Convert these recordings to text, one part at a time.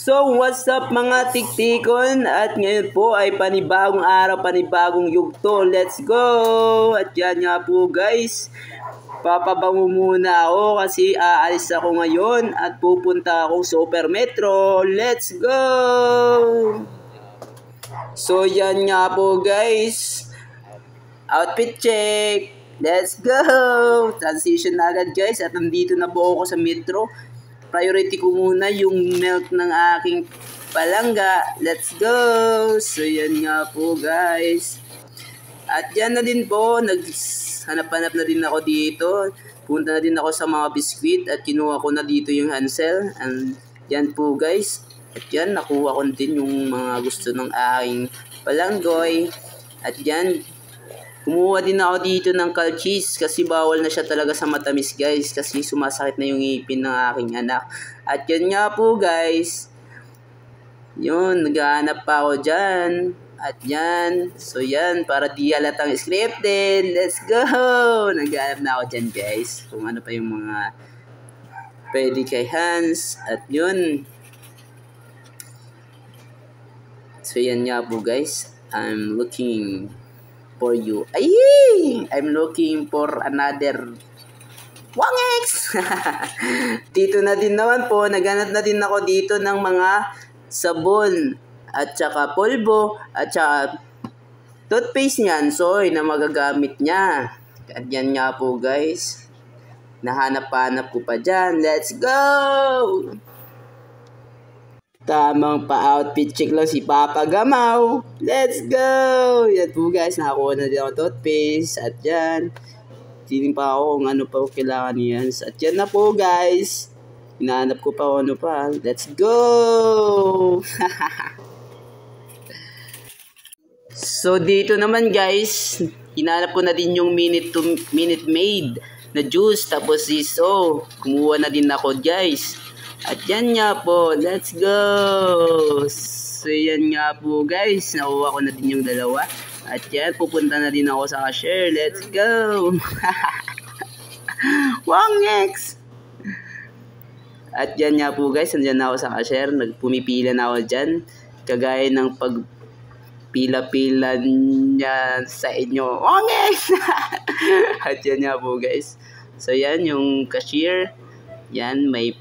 So, what's up mga tiktikon? At ngayon po ay panibagong araw, panibagong yugto. Let's go! At yan nga po guys, papabango muna ako kasi aalis ako ngayon at pupunta akong Super Metro. Let's go! So, yan nga po guys. Outfit check! Let's go! Transition na agad guys at nandito na po ako sa Metro. Priority ko muna yung milk ng aking palangga. Let's go! So, yan nga po, guys. At yan na din po. Naghanap-hanap na din ako dito. Punta na din ako sa mga biskwit at kinuha ko na dito yung Hansel. And yan po, guys. At yan, nakuha ko din yung mga gusto ng aking palanggoy. At yan, kumuha din ako dito ng calchis kasi bawal na siya talaga sa matamis guys kasi sumasakit na yung ngipin ng aking anak. At yan nga po guys. Yun, naghahanap pa ako dyan. At yan. So yan, para di halatang scripted. Let's go! Naghahanap na ako dyan guys. Kung ano pa yung mga pwede kay Hans. At yun. So yan nga po guys. I'm looking for you. Ay! I'm looking for another Wangex! Dito na din naman po, naghanap na din ako dito ng mga sabon at saka polvo at saka toothpaste niyan, soy na magagamit niya. At yan nga po guys. Nahanap-hanap ko pa dyan. Let's go! Tamang pa-outfit check lang si Papa Gamaw. Let's go! Yan po guys, nakakuha na din ako toothpaste. At yan, tinig pa ako kung ano pa kailangan niyan. At yan na po guys. Hinahanap ko pa kung ano pa. Let's go! So dito naman guys, hinahanap ko na din yung minute maid na juice. Tapos iso, kumuha na din ako guys. At yan nga po, let's go! So yan nga po guys, nakuha ko na din yung dalawa. At yan, pupunta na din ako sa cashier, let's go! Wangex! At yan nga po guys, nandiyan na ako sa cashier, nagpumipila na ako dyan. Kagaya ng pagpila-pila niya sa inyo, Wangex! At yan nga po guys. So yan, yung cashier, yan, may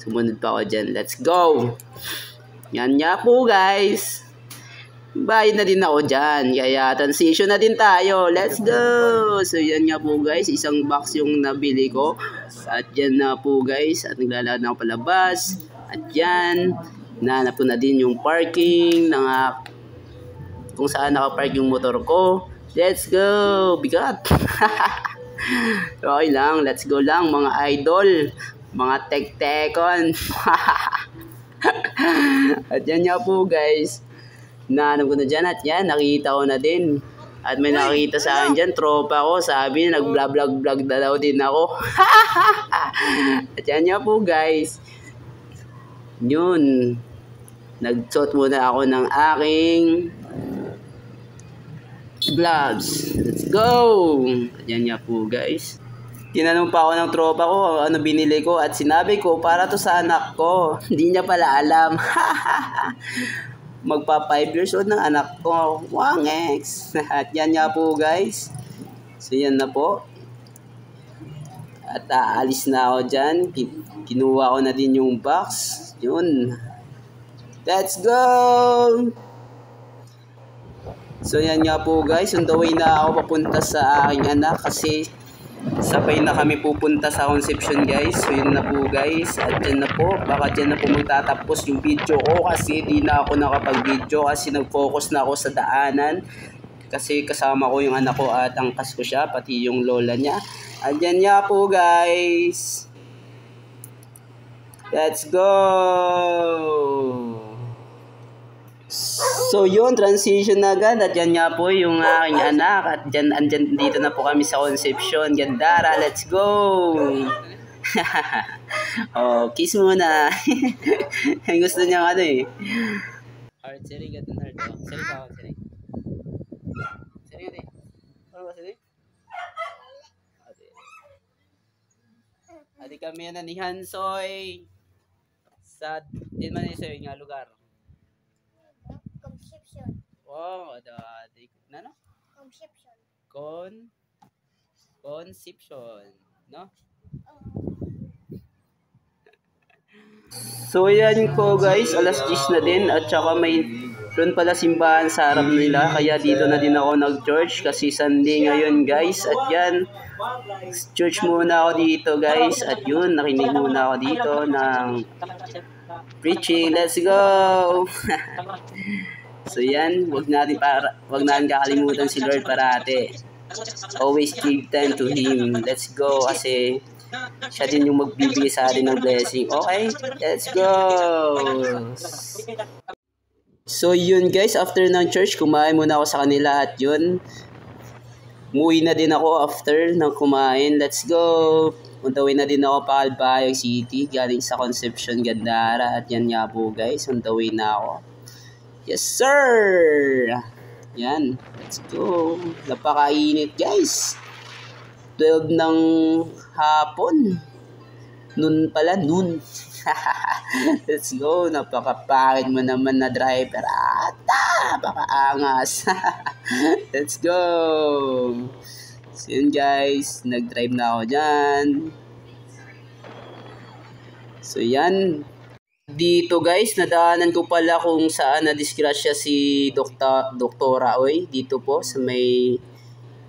sumunod pa ako dyan. Let's go! Yan nga po guys. Bayad na din ako dyan. Kaya transition na din tayo. Let's go! So yan nga po guys. Isang box yung nabili ko. At yan na po guys. At naglalakad na ako palabas. At yan. Nahanap ko na din yung parking. Kung saan nakapark yung motor ko. Let's go! Bigat! Okay lang. Let's go lang mga idol. Mga tek-tekon. At yan nga po guys. Nahanap ko na dyan at yan. Nakita ko na din. At may nakita sa akin dyan. Tropa ko. Sabi niya nag-vlog na daw din ako. At yan nga po guys. Yun. Nagsuot muna ako ng aking gloves. Let's go! At yan nga po guys. Tinanong pa ako ng tropa ko ano binili ko at sinabi ko para to sa anak ko. Hindi niya pala alam. Magpa 5 years old ng anak ko. Wangex! At yan nga po guys. So yan na po. At aalis na ako dyan. Kinuha ko na din yung box. Yun. Let's go! So yan nga po guys. On the way na ako papunta sa aking anak kasi sabay na kami pupunta sa Conception guys. So yun na po guys. At yan na po. Baka dyan na po magtatapos yung video ko kasi di na ako nakapag-video kasi nag-focus na ako sa daanan. Kasi kasama ko yung anak ko at angkas ko siya. Pati yung lola niya. At yan nga po guys. Let's go! So yun, transition na agad. At yan nga po yung aking anak. At andyan dito na po kami sa Conception. Gandara, let's go! Oh, kiss muna. Gusto niya ano eh. Heart, siri, gatan heart. Siri pa ako, siri. Siri, siri. Ano ba, siri? Adi kami na ni Hansoy. Sa, din man yun sa'yo nga lugar. Conception. Wow, na no? Conception. Conception, no? So yan po guys, alas 10 na din at saka may doon pala simbahan sa harap nila kaya dito na din ako nag-church kasi Sunday ngayon guys at yan church muna ako dito guys at yun nakinig muna ako dito ng preaching. Let's go. So yan, wag natin kakalimutan si Lord parate. Always give time to Him. Let's go kasi siya din yung magbibigay sa atin ng blessing. Okay, let's go. So yun guys, after ng church, kumain muna ako sa kanila at yun, umuwi na din ako after ng kumain. Let's go. On the way na din ako pa Albayog City, galing sa Concepcion, Gandara. At yan nga po guys, on the way na ako. Yes sir! Yan, let's go. Napakainit guys. 12 ng hapon. Noon pala, noon. Let's go. Napakapakit mo naman na driver. Ata! Napakaangas. Let's go. So yun guys, nag-drive na ako dyan. So yan. Dito guys, nadaanan ko pala kung saan na-disgrasya si Doktora Oy. Dito po sa may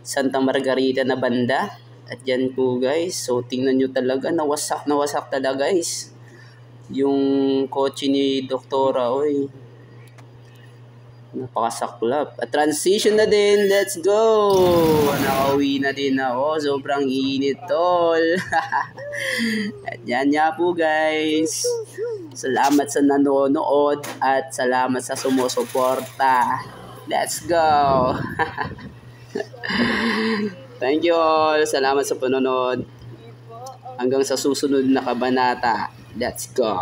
Santa Margarita na banda. At yan po guys, so tingnan nyo talaga, nawasak talaga guys. Yung kotse ni Doktora Oy. Napakasaklap. At transition na din, let's go! Nakauwi na din ako, sobrang init tol. At yan nga po guys. Salamat sa nanonood at salamat sa sumusuporta. Let's go! Thank you all. Salamat sa panonood. Hanggang sa susunod na kabanata. Let's go!